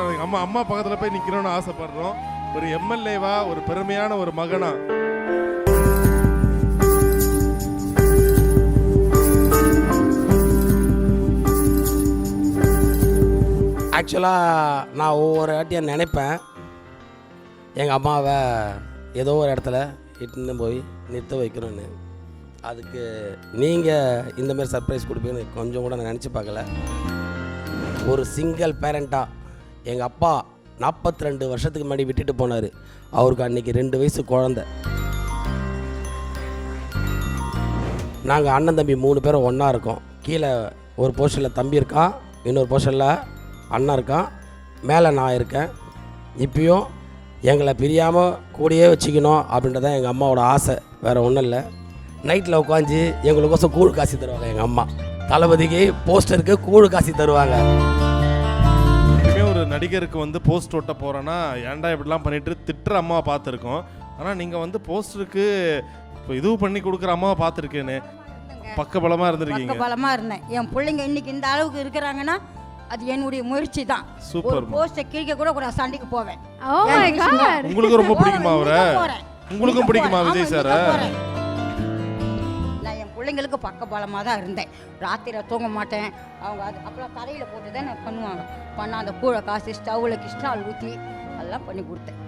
எங்கள் அம்மா அம்மா பக்கத்தில் போய் நிற்கணும்னு ஆசைப்படுறோம். ஒரு எம்எல்ஏவா, ஒரு பெருமையான ஒரு மகனா. ஆக்சுவலாக நான் ஒவ்வொரு வாட்டியும் நினைப்பேன், எங்கள் அம்மாவை ஏதோ ஒரு இடத்துல இட்டுன்னு போய் நிறுத்த வைக்கணும்னு. அதுக்கு நீங்கள் இந்தமாரி சர்ப்ரைஸ் கொடுப்பீங்கன்னு கொஞ்சம் கூட நான் நினச்சி பார்க்கல. ஒரு சிங்கிள் பேரண்ட்டாக எங்கள் அப்பா 42 வருஷத்துக்கு முன்னாடி விட்டுட்டு போனார். அவருக்கு அன்றைக்கி 2 வயசு குழந்த. நாங்கள் அண்ணன் தம்பி 3 பேரும் ஒன்றா இருக்கோம். கீழே ஒரு போர்ஷனில் தம்பி இருக்கான், இன்னொரு போர்ஷனில் அண்ணன் இருக்கான், மேலே நான் இருக்கேன். இப்பயும் எங்களை பிரியாமல் கூடயே வச்சுக்கணும் அப்படின்றதான் எங்கள் அம்மாவோட ஆசை, வேறு ஒன்றும் இல்லை. நைட்டில் உட்காந்து எங்களுக்கோசம் கூழ் காசி தருவாங்க. எங்கள் அம்மா தளபதிக்கு போஸ்டருக்கு கூழ் காசி தருவாங்க. இனிமே ஒரு நடிகருக்கு வந்து போஸ்ட் ஓட்ட போகிறோன்னா ஏன்டா இப்படிலாம் பண்ணிட்டு திட்டுற அம்மாவை பார்த்துருக்கோம். ஆனால் நீங்கள் வந்து போஸ்டருக்கு இப்போ இதுவும் பண்ணி கொடுக்குற அம்மாவை பார்த்துருக்கேன்னு பக்கபலமாக இருந்திருக்கீங்க. பலமாக இருந்தேன். என் பிள்ளைங்க இன்னைக்கு இந்த அளவுக்கு இருக்கிறாங்கன்னா அது என்னுடைய முயற்சி தான். சூப்பர். போஸ்டை கிழிக்க கூட கூட சண்டைக்கு போவேன். உங்களுக்கு ரொம்ப பிடிக்குமா அவரை? உங்களுக்கும் பிடிக்குமா விஜய் சாரை? நான் என் பிள்ளைங்களுக்கு பக்கபலமாக தான் இருந்தேன். ராத்திரியில் தூங்க மாட்டேன். அவங்க அது அப்பெல்லாம் தரையில் போட்டு தான் நான் பண்ணுவாங்க. அந்த கூழை காசு ஸ்டவ்வில் கிருஷ்ணால் ஊற்றி அதெல்லாம் பண்ணி கொடுத்தேன்.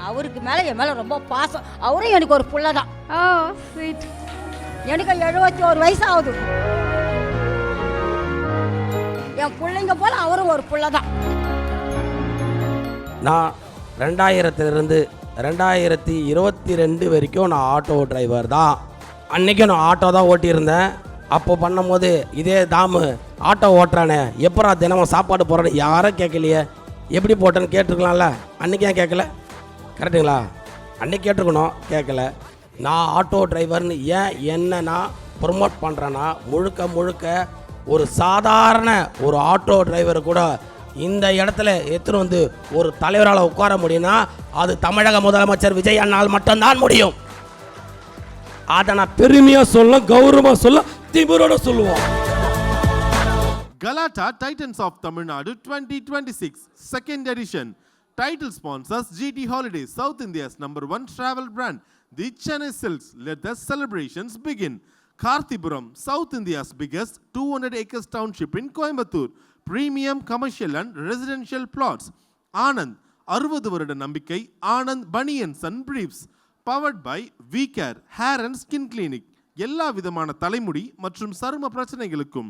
அவருக்கு மேலே என் மேலே ரொம்ப பாசம். அவரும் எனக்கு ஒரு புள்ள தான். எனக்கு 71 வயசு ஆகுது. என் பிள்ளைங்க போல அவரும் ஒரு புள்ள தான். நான் 2000 2022 வரைக்கும் நான் ஆட்டோ டிரைவர் தான். அன்றைக்கும் நான் ஆட்டோ தான் ஓட்டியிருந்தேன். அப்போ பண்ணும்போது இதே தாமு ஆட்டோ ஓட்டுறானே, எப்படா தினமும் சாப்பாடு போடுறேன்னு யாரும் கேட்கலையே, எப்படி போட்டேன்னு கேட்டிருக்கலாம்ல. அன்றைக்கி ஏன் கேட்கல? கரெக்டுங்களா? அன்றைக்கி கேட்டிருக்கணும், கேட்கல. நான் ஆட்டோ டிரைவர்னு ஏன் என்ன நான் ப்ரொமோட் பண்ணுறேன்னா, முழுக்க ஒரு சாதாரண ஒரு ஆட்டோ டிரைவர் கூட இந்த இடத்துல எடுத்துன்னு வந்து ஒரு தலைவரால் உட்கார முடியும்னா அது தமிழக முதலமைச்சர் விஜய் அண்ணால் மட்டும்தான் முடியும். அதை நான் பெருமையாக சொல்ல, கௌரவமாக சொல்ல, திமிரோட சொல்லுவோம். Galata Titans of Tamil Nadu 2026 second edition. Title sponsors GT Holidays, South India's #1 travel brand. The Chennai Silks. Let the celebrations begin. Karthipuram, South India's biggest 200 acres township in Coimbatore. Premium commercial and residential plots. Anand, 60 வருட நம்பிக்கை. Anand Bunions and Briefs. Powered by V-Care Hair and Skin Clinic. எல்லா விதமான தலைமுடி மற்றும் சரும பிரச்சனைகளுக்கும்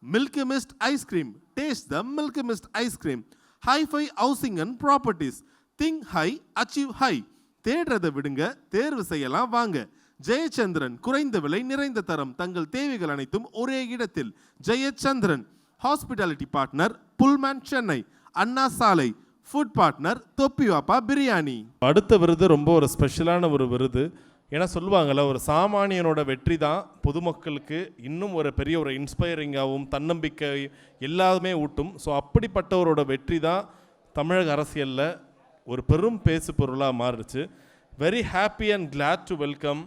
Milky Mist Ice Cream. Taste the Milky Mist Ice Cream. Hi-Fi Housing and Properties. Think high, achieve high. தேடுறதை விடுங்க, தேர்வு செய்யலாம் வாங்க. ஜெயச்சந்திரன், குறைந்த விலை நிறைந்த தரம், தங்கள் தேவைகள் அனைத்தும் ஒரே இடத்தில். Jayachandran. Hospitality partner Pullman Chennai. Anna Salai. Food partner Thoppivappa biryani. அடுத்த விருது ரொம்ப ஒரு ஸ்பெஷலான ஒரு விருது. ஏன்னா சொல்லுவாங்கள்ல, ஒரு சாமானியனோட வெற்றி தான் பொதுமக்களுக்கு இன்னும் ஒரு பெரிய ஒரு இன்ஸ்பைரிங்காகவும் தன்னம்பிக்கை எல்லாமே ஊட்டும். ஸோ அப்படிப்பட்டவரோட வெற்றி தான் தமிழக அரசியலில் ஒரு பெரும் பேசு பொருளாக மாறுச்சு. Very happy and glad to welcome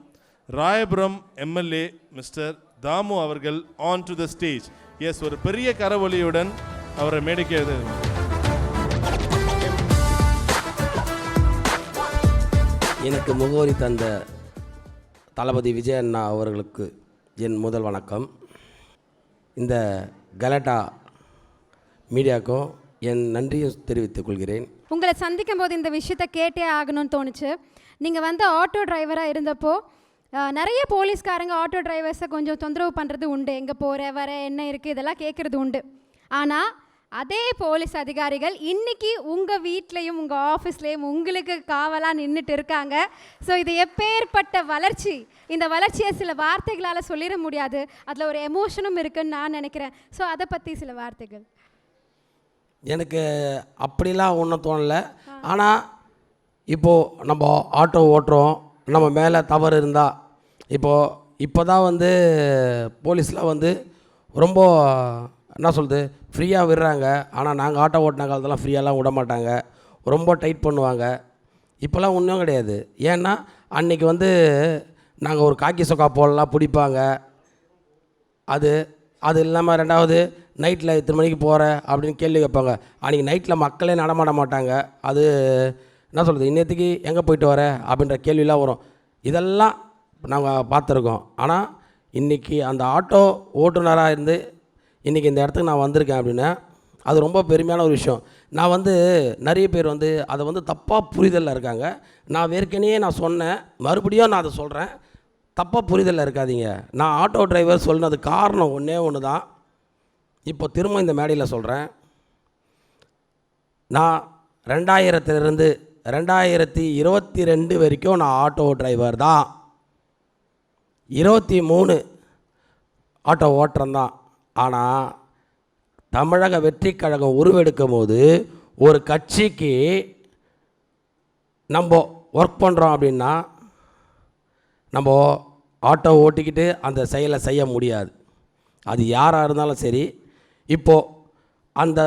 Royapuram MLA mister Damu அவர்கள் on to the stage. Yes, ஒரு பெரிய கரவொலியுடன் அவரை மேடைக்கு எனக்கு முகவரி தந்த தளபதி விஜய் அண்ணா அவர்களுக்கு என் முதல் வணக்கம். இந்த கலாட்டா மீடியாவுக்கும் என் நன்றியும் தெரிவித்துக் கொள்கிறேன். உங்களை சந்திக்கும் போது இந்த விஷயத்தை கேட்டே ஆகணும்னு தோணுச்சு. நீங்கள் வந்து ஆட்டோ டிரைவராக இருந்தப்போ நிறைய போலீஸ்காரங்க ஆட்டோ டிரைவர்ஸை கொஞ்சம் தொந்தரவு பண்ணுறது உண்டு. எங்கே போகிற வர என்ன இருக்குது இதெல்லாம் கேட்குறது உண்டு. ஆனால் அதே போலீஸ் அதிகாரிகள் இன்றைக்கி உங்கள் வீட்லேயும் உங்கள் ஆஃபீஸ்லேயும் உங்களுக்கு காவலாக நின்றுட்டு இருக்காங்க. ஸோ இது எப்பேற்பட்ட வளர்ச்சி! இந்த வளர்ச்சியை சில வார்த்தைகளால் சொல்லிட முடியாது. அதில் ஒரு எமோஷனும் இருக்குதுன்னு நான் நினைக்கிறேன். ஸோ அதை பற்றி சில வார்த்தைகள். எனக்கு அப்படிலாம் ஒன்றும் தோணலை. ஆனால் இப்போது நம்ம ஆட்டோ ஓட்டுறோம், நம்ம மேலே தவறு இருந்தால் இப்போ தான் வந்து போலீஸ்லாம் வந்து ரொம்ப என்ன சொல்கிறது ஃப்ரீயாக விடுறாங்க. ஆனால் நாங்கள் ஆட்டோ ஓட்டின காலத்தெல்லாம் ஃப்ரீயாலாம் விட மாட்டாங்க, ரொம்ப டைட் பண்ணுவாங்க. இப்போல்லாம் ஒன்றும் கிடையாது. ஏன்னா அன்றைக்கி வந்து நாங்கள் ஒரு காக்கி சொக்கா போடலாம் பிடிப்பாங்க. அது இல்லாமல் ரெண்டாவது நைட்டில் இத்தனை மணிக்கு போகிற அப்படின்னு கேள்வி கேட்பாங்க. அன்றைக்கி நைட்டில் மக்களே நடமாட மாட்டாங்க. அது என்ன சொல்கிறது, இன்னத்துக்கு எங்கே போயிட்டு வர அப்படின்ற கேள்வியெலாம் வரும். இதெல்லாம் நாங்கள் பார்த்துருக்கோம். ஆனால் இன்றைக்கி அந்த ஆட்டோ ஓட்டுநராக இருந்து இன்றைக்கி இந்த இடத்துக்கு நான் வந்திருக்கேன் அப்படின்னா அது ரொம்ப பெருமையான ஒரு விஷயம். நான் நிறைய பேர் அதை தப்பாக புரிதலில் இருக்காங்க. நான் ஏற்கனவே நான் சொன்னேன், மறுபடியும் நான் அதை சொல்கிறேன், தப்பாக புரிதலில் இருக்காதீங்க. நான் ஆட்டோ டிரைவர் சொன்னது காரணம் ஒன்று தான். இப்போ திரும்ப இந்த மேடையில் சொல்கிறேன். நான் 2000லேருந்து 2022 வரைக்கும் நான் ஆட்டோ டிரைவர் தான். 23 ஆட்டோ ஓட்டுறன் தான். ஆனால் தமிழக வெற்றி கழகம் உருவெடுக்கும் போது ஒரு கட்சிக்கு நம்ம ஒர்க் பண்ணுறோம் அப்படின்னா நம்ம ஆட்டோ ஓட்டிக்கிட்டு அந்த செயலை செய்ய முடியாது. அது யாராக இருந்தாலும் சரி. இப்போது அந்த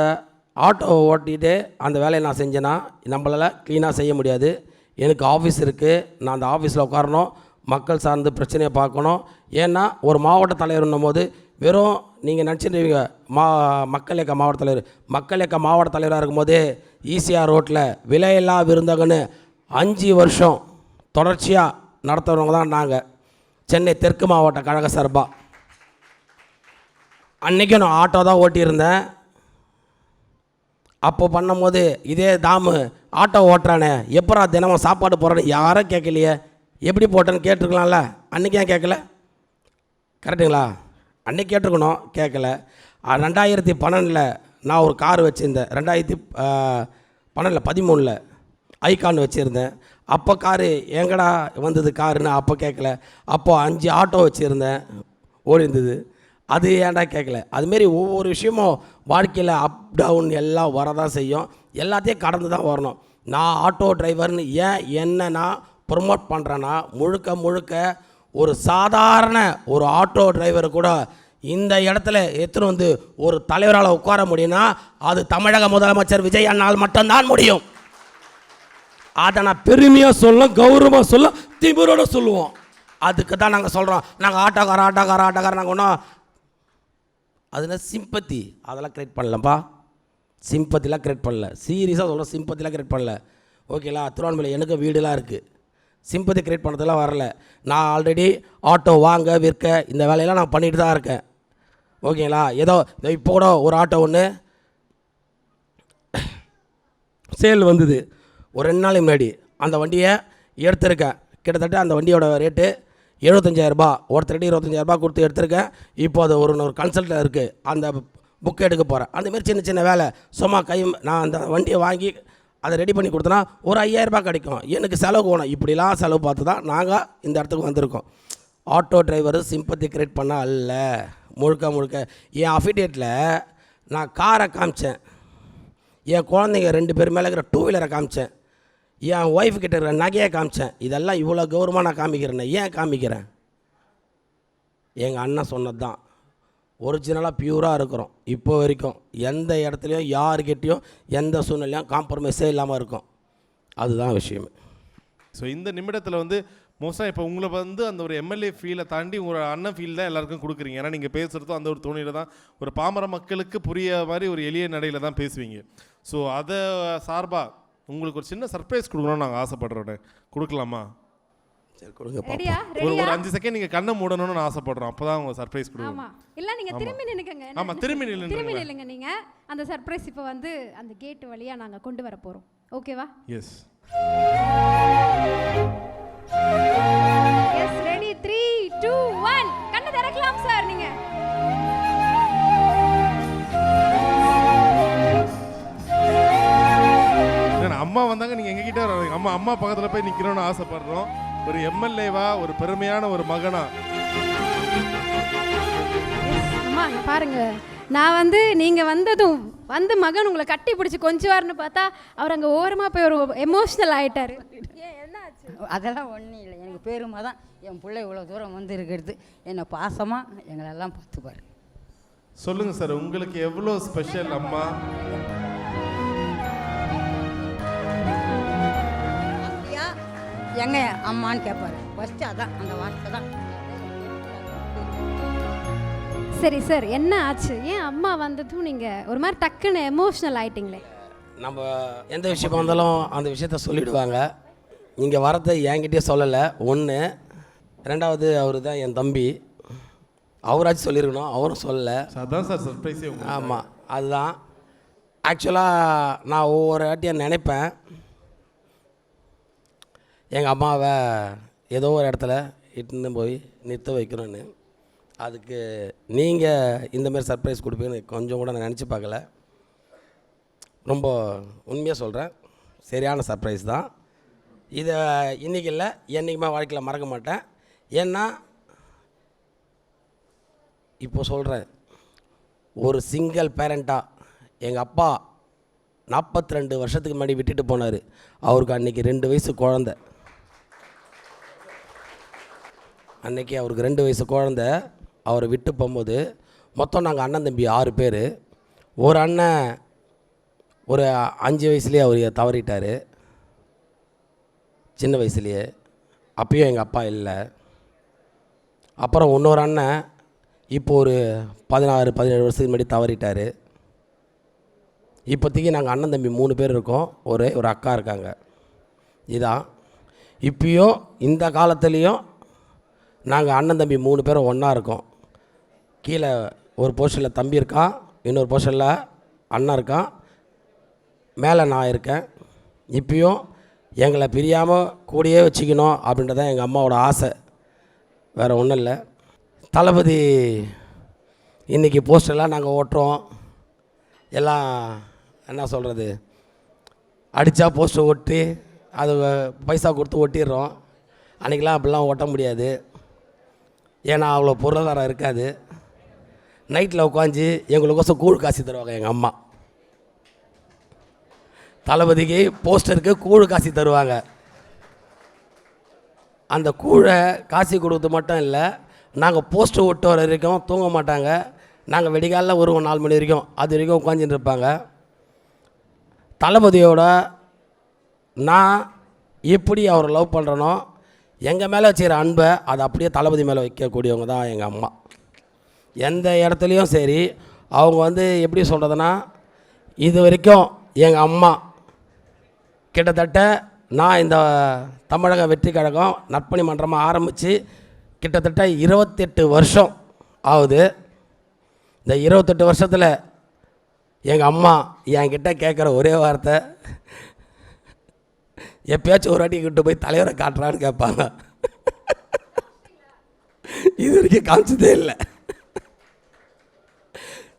ஆட்டோ ஓட்டிகிட்டு அந்த வேலையை நான் செஞ்சேன்னா நம்மளால் க்ளீனாக செய்ய முடியாது. எனக்கு ஆஃபீஸ் இருக்குது, நான் அந்த ஆஃபீஸில் உட்காரணும், மக்கள் சார்ந்து பிரச்சனையை பார்க்கணும். ஏன்னா ஒரு மாவட்ட தலைவர்னும் போது வெறும் நீங்கள் நினச்சிருவீங்க மக்கள் இயக்க மாவட்ட தலைவர், மக்கள் இயக்க மாவட்ட தலைவராக இருக்கும்போது ஈசிஆர் ரோட்டில் விலையில்லா விருந்தகன்னு 5 வருஷம் தொடர்ச்சியாக நடத்துகிறவங்க தான் நாங்கள், சென்னை தெற்கு மாவட்ட கழக சார்பாக. அன்றைக்கும் நான் ஆட்டோ தான் ஓட்டியிருந்தேன். அப்போ பண்ணும்போது இதே தாமு ஆட்டோ ஓட்டுறானே எப்பரா தினமும் சாப்பாடு போடுறேன்னு யாரும் கேட்கலையே, எப்படி போட்டேன்னு கேட்டிருக்கலாம்ல. அன்றைக்கி ஏன் கேட்கல? கரெக்டுங்களா? அன்றைக்கி கேட்டிருக்கணும், கேட்கல. 2012 நான் ஒரு கார் வச்சுருந்தேன். 2013 ஐகான் வச்சுருந்தேன். அப்போ காரு எங்கடா வந்தது காருன்னு அப்போ கேட்கல. அப்போது 5 ஆட்டோ வச்சுருந்தேன், ஓடி இருந்தது. அது ஏன்டா கேட்கல? அதுமாரி ஒவ்வொரு விஷயமும் வாழ்க்கையில் அப் டவுன் எல்லாம் வரதான் செய்யும். எல்லாத்தையும் கடந்து தான் வரணும். நான் ஆட்டோ டிரைவர்னு என்ன நான் ப்ரொமோட் பண்ணுறேன்னா முழுக்க ஒரு சாதாரண ஒரு ஆட்டோ டிரைவர் கூட இந்த இடத்துல எடுத்துன்னு ஒரு தலைவரால் உட்கார முடியும்னா அது தமிழக முதலமைச்சர் விஜய் அண்ணால் மட்டும்தான் முடியும். அதை நான் பெருமையாக சொல்ல, கௌரவமாக சொல்ல, திமிரோட சொல்லுவோம். அதுக்கு தான் நாங்கள் சொல்கிறோம். நாங்கள் ஆட்டோக்கார நாங்கள் ஒன்றும் அதில் சிம்பத்தி அதெல்லாம் க்ரியேட் பண்ணலப்பா. சிம்பத்திலாம் க்ரியேட் பண்ணல. சீரியஸாக சொல்கிறோம், சிம்பத்திலாம் க்ரியேட் பண்ணல. ஓகேங்களா? திருவண்ணாமலை எனக்கு வீடுலாம் இருக்குது. சிம்பத்தி க்ரியேட் பண்ணுறதுலாம் வரல. நான் ஆல்ரெடி ஆட்டோ வாங்க விற்க இந்த வேலையெல்லாம் நான் பண்ணிட்டு தான் இருக்கேன். ஓகேங்களா? ஏதோ இப்போ கூட ஒரு ஆட்டோ ஒன்று சேல் வந்தது ஒரு 2 நாளைக்கு முன்னாடி. அந்த வண்டியை எடுத்திருக்கேன். கிட்டத்தட்ட அந்த வண்டியோட ரேட்டு 75,000. ஒருத்தர்கிட்ட 25,000 கொடுத்து எடுத்திருக்கேன். இப்போ அது ஒரு கன்சல்ட்டில் இருக்குது. அந்த புக் எடுக்க போகிறேன். அந்தமாரி சின்ன வேலை சும்மா நான் அந்த வண்டியை வாங்கி அதை ரெடி பண்ணி கொடுத்தனா ஒரு 5,000 கிடைக்கும். எனக்கு செலவு போகணும். இப்படிலாம் செலவு பார்த்து தான் நாங்கள் இந்த இடத்துக்கு வந்திருக்கோம். ஆட்டோ டிரைவரு சிம்பத்தி கிரியேட் பண்ண அல்ல. முழுக்க என் அஃபிடேட்டில் நான் காரை காமிச்சேன், என் குழந்தைங்க 2 பேர் மேலே இருக்கிற 2 வீலரை காமிச்சேன், என் ஒய்ஃப் கிட்ட இருக்கிற நகையை காமிச்சேன். இதெல்லாம் இவ்வளோ கௌரவமாக நான் காமிக்கிறேன். ஏன் காமிக்கிறேன்? எங்கள் அண்ணன் சொன்னது தான். ஒரிஜினலாக பியூராக இருக்கிறோம். இப்போ வரைக்கும் எந்த இடத்துலையும் யாருக்கிட்டேயும் எந்த சூழ்நிலையும் காம்ப்ரமைஸே இல்லாமல் இருக்கும். அதுதான் விஷயமே. ஸோ இந்த நிமிடத்தில் மோஸ்ட்டாக இப்போ உங்களை அந்த ஒரு எம்எல்ஏ ஃபீலை தாண்டி உங்களோட அண்ணன் ஃபீல் தான் எல்லாருக்கும் கொடுக்குறீங்க. ஏன்னா நீங்கள் பேசுகிறதும் அந்த ஒரு தோணியில் தான் ஒரு பாமர மக்களுக்கு புரிய மாதிரி ஒரு எளிய நடையில் தான் பேசுவீங்க. ஸோ அதை சார்பாக உங்களுக்கு ஒரு சின்ன சர்ப்ரைஸ் கொடுக்கணும்னு நாங்கள் ஆசைப்படுறோம். கொடுக்கலாமா? சரி கொடுங்க. ஒரு 5 செகண்ட் நீங்கள் கண்ணை மூடணும்னு நான் ஆசைப்படுறோம். அப்போ தான் உங்கள் சர்ப்ரைஸ் கொடுக்கணும். ஆமாம், இல்லை நீங்கள் திரும்பி நின்னுக்கங்க. ஆமாம், திரும்பி நில்லுங்க. நீங்கள் அந்த சர்ப்ரைஸ் இப்போ அந்த கேட் வழியாக நாங்கள் கொண்டு வர போகிறோம். ஓகேவா? Yes yes. ரெடி? 3, 2, 1. கண்ணை திறக்கலாம் சார். நீங்கள் அம்மா வந்தாங்க, நீங்கள் எங்ககிட்ட வர்றீங்க. அம்மா பக்கத்தில் போய் நிற்கணும்னு ஆசைப்படுறோம். ஒரு எம்எல்ஏவா, ஒரு பெருமையான ஒரு மகனா. அம்மா பாருங்க, நான் நீங்கள் வந்ததும் மகன் உங்களை கட்டி பிடிச்சி கொஞ்சுவார்னு பார்த்தா அவர் அங்கே ஓரமாக போய் ஒரு எமோஷ்னல் ஆகிட்டாரு. என்ன ஆச்சு? அதெல்லாம் ஒன்றும் இல்லை. எனக்கு பெருமை தான் என் பிள்ளை இவ்வளோ தூரம் வந்து இருக்கிறது. என்னை பாசமாக எங்களெல்லாம் பார்த்துப்பாரு. சொல்லுங்கள் சார், உங்களுக்கு எவ்வளோ ஸ்பெஷல் அம்மா? எங்க அம்மான்னு கேட்பாரு. ஃபஸ்ட்டு அதான், அந்த வார்த்தை தான். சரி சார், என்ன ஆச்சு? ஏன் அம்மா வந்ததும் நீங்கள் ஒரு மாதிரி டக்குன்னு எமோஷ்னல் ஆயிட்டீங்களே? நம்ம எந்த விஷயமா இருந்தாலும் அந்த விஷயத்த சொல்லிவிடுவாங்க. இங்கே வரதை என்கிட்டயே சொல்லலை. ஒன்று, ரெண்டாவது அவர் தான் என் தம்பி, அவராச்சும் சொல்லியிருக்கணும், அவரும் சொல்லலை. அதான் சார் சர்ப்ரைஸே. ஆமாம், அதுதான். ஆக்சுவலாக நான் ஒவ்வொரு வாட்டியும் நினைப்பேன் எங்கள் அம்மாவை ஏதோ ஒரு இடத்துல இட்டுன்னு போய் நிறுத்த வைக்கணும்னு. அதுக்கு நீங்கள் இந்தமாரி சர்ப்ரைஸ் கொடுப்பீங்கன்னு கொஞ்சம் கூட நான் நினச்சி பார்க்கல. ரொம்ப உண்மையாக சொல்கிறேன், சரியான சர்ப்ரைஸ் தான். இதை இன்றைக்கி இல்லை, என்றைக்குமே வாழ்க்கையில் மறக்க மாட்டேன். ஏன்னா இப்போ சொல்கிறேன், ஒரு சிங்கிள் பேரண்ட்டாக எங்கள் அப்பா 42 வருஷத்துக்கு முன்னாடி விட்டுட்டு போனார். அவருக்கு அன்றைக்கி 2 வயசு குழந்த. அன்றைக்கி அவருக்கு 2 வயசு குழந்த. அவரை விட்டு போகும்போது மொத்தம் நாங்கள் அண்ணன் தம்பி 6 பேர். ஒரு அண்ணன் ஒரு 5 வயசுலேயே அவர் தவறிட்டார், சின்ன வயசுலேயே. அப்பயும் எங்கள் அப்பா இல்லை. அப்புறம் இன்னொரு அண்ணன் இப்போ ஒரு 16-17 வருஷத்துக்கு முன்னாடி தவறிட்டார். இப்போதைக்கு நாங்கள் அண்ணன் தம்பி 3 பேர் இருக்கோம், ஒரு அக்கா இருக்காங்க. இதான் இப்பயும் இந்த காலத்துலேயும் நாங்கள் அண்ணன் தம்பி 3 பேரும் ஒன்றா இருக்கோம். கீழே ஒரு போர்ஷனில் தம்பி இருக்கான், இன்னொரு போர்ஷனில் அண்ணன் இருக்கான், மேலே நான் இருக்கேன். இப்பயும் எங்களை பிரியாமல் கூடயே வச்சுக்கணும் அப்படின்றதான் எங்கள் அம்மாவோட ஆசை, வேறு ஒன்றும் இல்லை. தளபதி இன்றைக்கி போஸ்டர்லாம் நாங்கள் ஓட்டுறோம், எல்லாம் என்ன சொல்கிறது, அடித்தா போஸ்டர் ஒட்டி அது பைசா கொடுத்து ஒட்டிடுறோம். அன்றைக்கெலாம் அப்படிலாம் ஓட்ட முடியாது, ஏன்னா அவ்வளோ பொருளாதாரம் இருக்காது. நைட்டில் உட்காந்து எங்களுக்கோசம் கூழ் காசி தருவாங்க எங்கள் அம்மா. தளபதிக்கு போஸ்டருக்கு கூழ் காசி தருவாங்க. அந்த கூழை காசி கொடுத்து மட்டும் இல்லை, நாங்கள் போஸ்டர் ஒட்டு வர வரைக்கும் தூங்க மாட்டாங்க. நாங்கள் வெடிகாலில் ஒரு 4 மணி வரைக்கும் அது வரைக்கும் உட்காந்துட்டு இருப்பாங்க. தளபதியோட நான் எப்படி அவரை லவ் பண்ணுறனோ, எங்கள் மேலே வச்சுக்கிற அன்பை அதை அப்படியே தளபதி மேலே வைக்கக்கூடியவங்க தான் எங்கள் அம்மா. எந்த இடத்துலையும் சரி, அவங்க எப்படி சொல்கிறதுனா, இது வரைக்கும் எங்கள் அம்மா கிட்டத்தட்ட நான் இந்த தமிழக வெற்றி கழகம் நற்பணி மன்றமாக ஆரம்பித்து கிட்டத்தட்ட 28 வருஷம் ஆகுது. இந்த 28 வருஷத்தில் எங்கள் அம்மா என்கிட்ட கேட்குற ஒரே வார்த்தை, எப்பயாச்சும் ஒரு வாட்டி கிட்ட போய் தலைவரை காட்டுறான்னு கேட்பாங்க. இது வரைக்கும் காமிச்சதே இல்லை,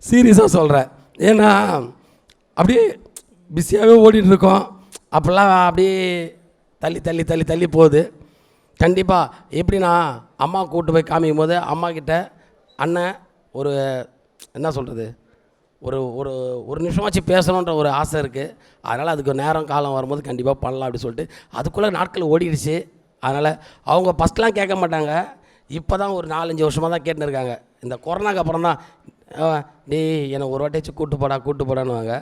சீரியஸாக சொல்கிறேன். ஏன்னா அப்படியே பிஸியாகவே ஓடிட்டுருக்கோம். அப்போல்லாம் அப்படியே தள்ளி தள்ளி தள்ளி தள்ளி போகுது. கண்டிப்பாக எப்படின்னா, அம்மா கூப்பிட்டு போய் காமிக்கும் போது அம்மாக்கிட்ட அண்ணன் ஒரு என்ன சொல்கிறது, ஒரு ஒரு ஒரு நிமிஷமாச்சு பேசணுன்ற ஒரு ஆசை இருக்குது. அதனால் அதுக்கு நேரம் காலம் வரும்போது கண்டிப்பாக பண்ணலாம் அப்படி சொல்லிட்டு அதுக்குள்ளே நாட்கள் ஓடிடுச்சு. அதனால் அவங்க ஃபஸ்ட்லாம் கேட்க மாட்டாங்க, இப்போ தான் ஒரு 4-5 வருஷமாக தான் கேட்டுன்னு இருக்காங்க. இந்த கொரோனாக்கு அப்புறம் தான் டேய் என்னை ஒரு வாட்டியாச்சும் கூட்டு போடான்னுவாங்க.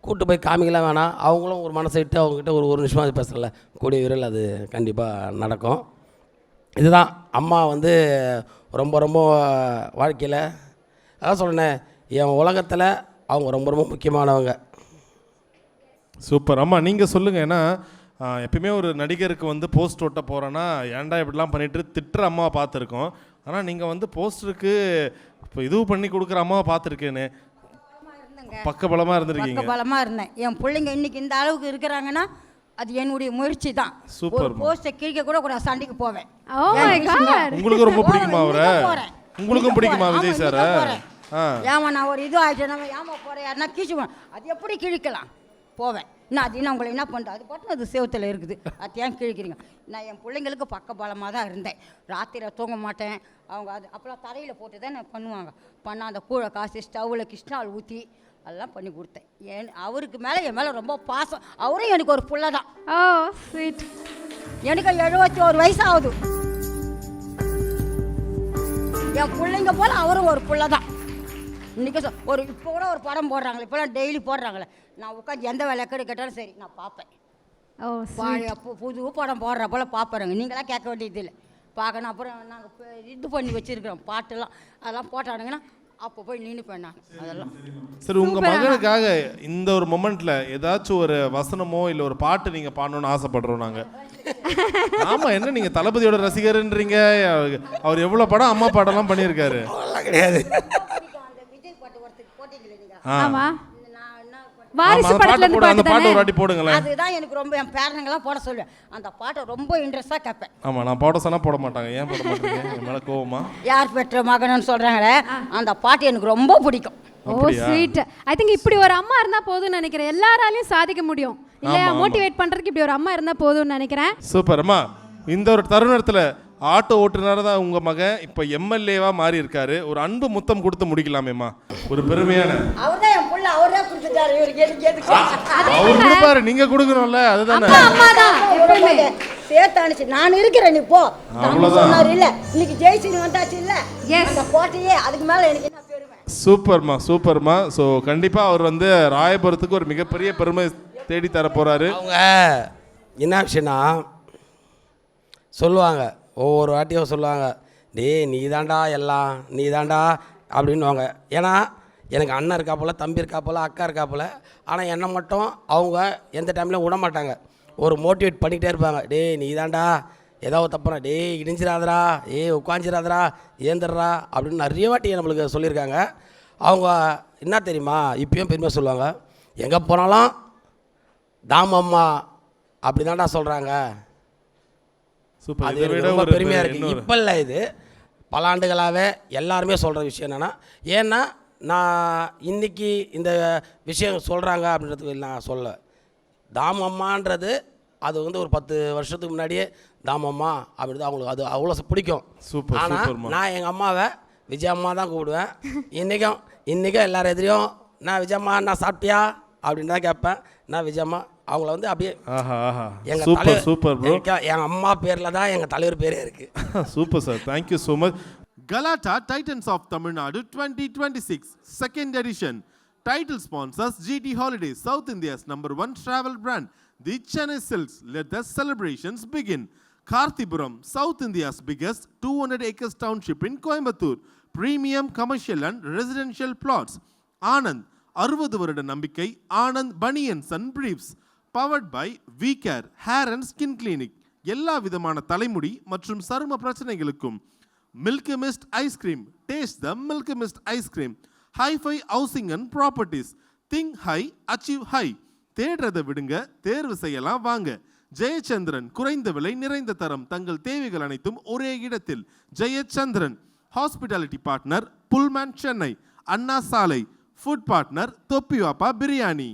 கூட்டு போய் காமிக்கலாம் வேணாம், அவங்களும் ஒரு மனசை விட்டு அவங்ககிட்ட ஒரு நிமிஷமாக பேசல, கூடிய விரைவில் அது கண்டிப்பாக நடக்கும். இதுதான் அம்மா ரொம்ப ரொம்ப வாழ்க்கையில், அதான் சொல்கிறேன், என் உலகத்தில் அவங்க ரொம்ப ரொம்ப முக்கியமானவங்க. சூப்பர். அம்மா நீங்கள் சொல்லுங்கள். ஏன்னா எப்பயுமே ஒரு நடிகருக்கு போஸ்ட் ஓட்ட போகிறோன்னா ஏன்டா இப்படிலாம் பண்ணிட்டு திட்டுற அம்மாவை பார்த்துருக்கோம். ஆனால் நீங்கள் போஸ்டருக்கு இப்போ இதுவும் பண்ணி கொடுக்குற அம்மாவை பார்த்துருக்கேன்னு பக்கபலமாக இருந்திருக்கீங்க. பக்கபலமாக இருந்தேன். என் பிள்ளைங்க இன்னைக்கு இந்த அளவுக்கு இருக்கிறாங்கன்னா அது என்னுடைய முயற்சி தான். சூப்பர். போஸ்டை கிழிக்க கூட நான் சண்டைக்கு போவேன். உங்களுக்கு ரொம்ப பிடிக்குமா அவரை? உங்களுக்கும் பிடிக்குமா விஜய் சார்? ஏமா நான் ஒரு இது ஆகிட்டேன், நம்ம ஏமா போகிறேன், யாருன்னா கிழிச்சுவேன். அது எப்படி கிழிக்கலாம் போவேன். நான் அது உங்களை என்ன பண்ணுறேன், அது பாட்டு அது சேவத்தில் இருக்குது, அது ஏன் கிழிக்கிறீங்க. நான் என் பிள்ளைங்களுக்கு பக்கபலமாக தான் இருந்தேன். ராத்திரியில் தூங்க மாட்டேன். அவங்க அது அப்போலாம் தரையில் போட்டு தான் நான் பண்ணுவாங்க. பண்ணால் அந்த கூழை காசு ஸ்டவ்வில் கிருஷ்ணால் ஊற்றி அதெல்லாம் பண்ணி கொடுத்தேன். அவருக்கு மேலே என் மேலே ரொம்ப பாசம். அவரும் எனக்கு ஒரு புள்ள தான். ஸ்வீட். எனக்கு 71 வயசு ஆகுது. என் பிள்ளைங்க போல் அவரும் ஒரு புள்ள தான். இன்றைக்கி இப்போ கூட ஒரு படம் போடுறாங்களே, இப்போலாம் டெய்லி போடுறாங்களே, நான் உட்காந்து எந்த வேலை கேட்டாலும் சரி நான் பார்ப்பேன். பழைய புது படம் போடுற போல் பார்ப்பறேங்க. நீங்களாம் கேட்க வேண்டியது இல்லை, பார்க்கணும். அப்புறம் நாங்கள் இது பண்ணி வச்சுருக்கிறோம் பாட்டெல்லாம், அதெல்லாம் போட்டானுங்கன்னா அப்போ போய் நின்றுப்பேன் நான் அதெல்லாம். சரி, உங்க மகனுக்காக இந்த ஒரு மொமெண்ட்ல ஏதாச்சும் ஒரு வசனமோ இல்ல ஒரு பாட்டு நீங்க பாடணும்னு ஆசைப்படுறோம் நாங்க. ஆமா, என்ன நீங்க தளபதியோட ரசிகர்ன்றீங்க? அவர் எவ்வளவு படம் அம்மா பாட்டெல்லாம் பண்ணியிருக்காரு. கிடையாது. அந்த விஜய் பாட்டு ஒருத்தருக்கு போட்டீங்களே நீங்க, ஆமா நான் என்ன பாட்டு? வாரிசு அந்த படத்துல இருந்து பாட்டு பாட்டு ஒரு வாட்டி போடுங்களேன். அதுதான் எனக்கு ரொம்ப, என் பேரனுங்கெல்லாம் போட சொல்லுவேன். அந்த பாட்டை ரொம்ப இன்ட்ரெஸ்டாக கேட்பேன். ஆமா, நான் போட சொன்னா போட மாட்டாங்க. ஏன் போட மாட்டீங்க? என் மேல கோவமா? யார் பெற்ற மகன்னு சொல்றாங்களே, அந்த பாட்டு எனக்கு ரொம்ப பிடிக்கும். ஓ ஸ்வீட். ஐ திங்க் இப்படி ஒரு அம்மா இருந்தா போதும்னு நினைக்கிறேன். எல்லாராலையும் சாதிக்க முடியும் இல்லையா? மோட்டிவேட் பண்றதுக்கு இப்படி ஒரு அம்மா இருந்தா போதும்னு நினைக்கிறேன். சூப்பர் அம்மா. இந்த ஒரு தருணத்துல ஆட்டோ ஓட்டுநர் தான் உங்க மகன் இப்ப எம்எல்ஏவா மாறி இருக்காரு. ஒரு அன்பு முத்தம் கொடுத்து முடிக்கலாமேம்மா. ஒரு பெருமையான. அவர்தான் என் புள்ள, அவரே கொடுத்துட்டாரு. இவருக்கு எதுக்கு எதுக்கு அவர் கொடுப்பாரு, நீங்க கொடுக்கணும்ல. அதுதானே அம்மா தான் எப்பவுமே சேர்த்தானுச்சு. நான் இருக்கிறேன், நீ போ. சொன்னாரு இல்ல, இன்னைக்கு ஜெயிச்சு வந்தாச்சு இல்ல, Yes. அந்த போட்டியே அதுக்கு மேல எனக்கு என்ன பெருமை. சூப்பர்மா, சூப்பர்மா. ஸோ கண்டிப்பா அவர் வந்து ராயபுரத்துக்கு ஒரு மிகப்பெரிய பெருமை தேடி தர போறாரு. அவங்க என்ன விஷயம்னா சொல்லுவாங்க, ஒவ்வொரு வாட்டியும் சொல்லுவாங்க, டேய் நீ தாண்டா எல்லாம், நீ தாண்டா அப்படின்வாங்க. ஏன்னா எனக்கு அண்ணன் இருக்கா போல், தம்பி இருக்கா போல், அக்கா இருக்கா போல். ஆனால் என்னை மட்டும் அவங்க எந்த டைம்லையும் விட மாட்டாங்க. ஒரு மோட்டிவேட் பண்ணிக்கிட்டே இருப்பாங்க. டேய் நீ தாண்டா ஏதாவது தப்புனா, டேய் இடிஞ்சிடாதரா, உட்காஞ்சிடாதரா, ஏந்திரா அப்படின்னு நிறைய வாட்டி நம்மளுக்கு சொல்லியிருக்காங்க. அவங்க என்ன தெரியுமா இப்பயும் பெருமையாக சொல்லுவாங்க, எங்கே போனாலும் தாமம்மா அப்படி தாண்டா சொல்கிறாங்க. சூப்பர். அது இதை எனக்கு விட ரொம்ப ஒரு பெருமையாக இருக்குது. இப்போ இல்லை, இது பல ஆண்டுகளாகவே எல்லாருமே சொல்கிற விஷயம் என்னென்னா, ஏன்னா நான் இன்றைக்கி இந்த விஷயம் சொல்கிறாங்க அப்படின்றதுக்கு நான் சொல்ல. தாமம்மான்றது அது வந்து ஒரு 10 வருஷத்துக்கு முன்னாடியே தாமம்மா அப்படின்றது அவங்களுக்கு அது அவ்வளோ பிடிக்கும். சூப்பர். ஆனால் நான் எங்கள் அம்மாவை விஜயம்மா தான் கூப்பிடுவேன். இன்றைக்கும் எல்லாரும் எதிரையும் நான் விஜயம்மா நான் சாப்பிட்டியா அப்படின்னு தான் கேட்பேன். நான் விஜயம்மா அவங்கள வந்து அப்படியே எங்கள் சூப்பர் சூப்பர் ப்ரோ. எங்கள் அம்மா பேரில் தான் எங்கள் தலைவர் பேரே இருக்குது. Super sir, thank you so much. Galata Titans of Tamil Nadu 2026 second edition. Title sponsors GT Holidays, South India's #1 travel brand. The Chennai Silks. Let the celebrations begin. Karthipuram, South India's biggest 200 acres township in Coimbatore. Premium commercial and residential plots. Anand, 60 வருட நம்பிக்கை. Anand Bunions and Briefs. Powered by VCare Hair and Skin Clinic. எல்லா விதமான தலைமுடி மற்றும் சரும பிரச்சனைகளுக்கும் Milky Mist Ice Cream. Taste the Milky Mist Ice Cream. Hi-Fi Housing and Properties. Think high, achieve high. தேடுறதை விடுங்க, தேர்வு செய்யலாம் வாங்க. ஜெயச்சந்திரன், குறைந்த விலை நிறைந்த தரம், தங்கள் தேவைகள் அனைத்தும் ஒரே இடத்தில். Jayachandran. Hospitality partner Pullman Chennai. Anna Salai. Food partner Thoppivappa biryani.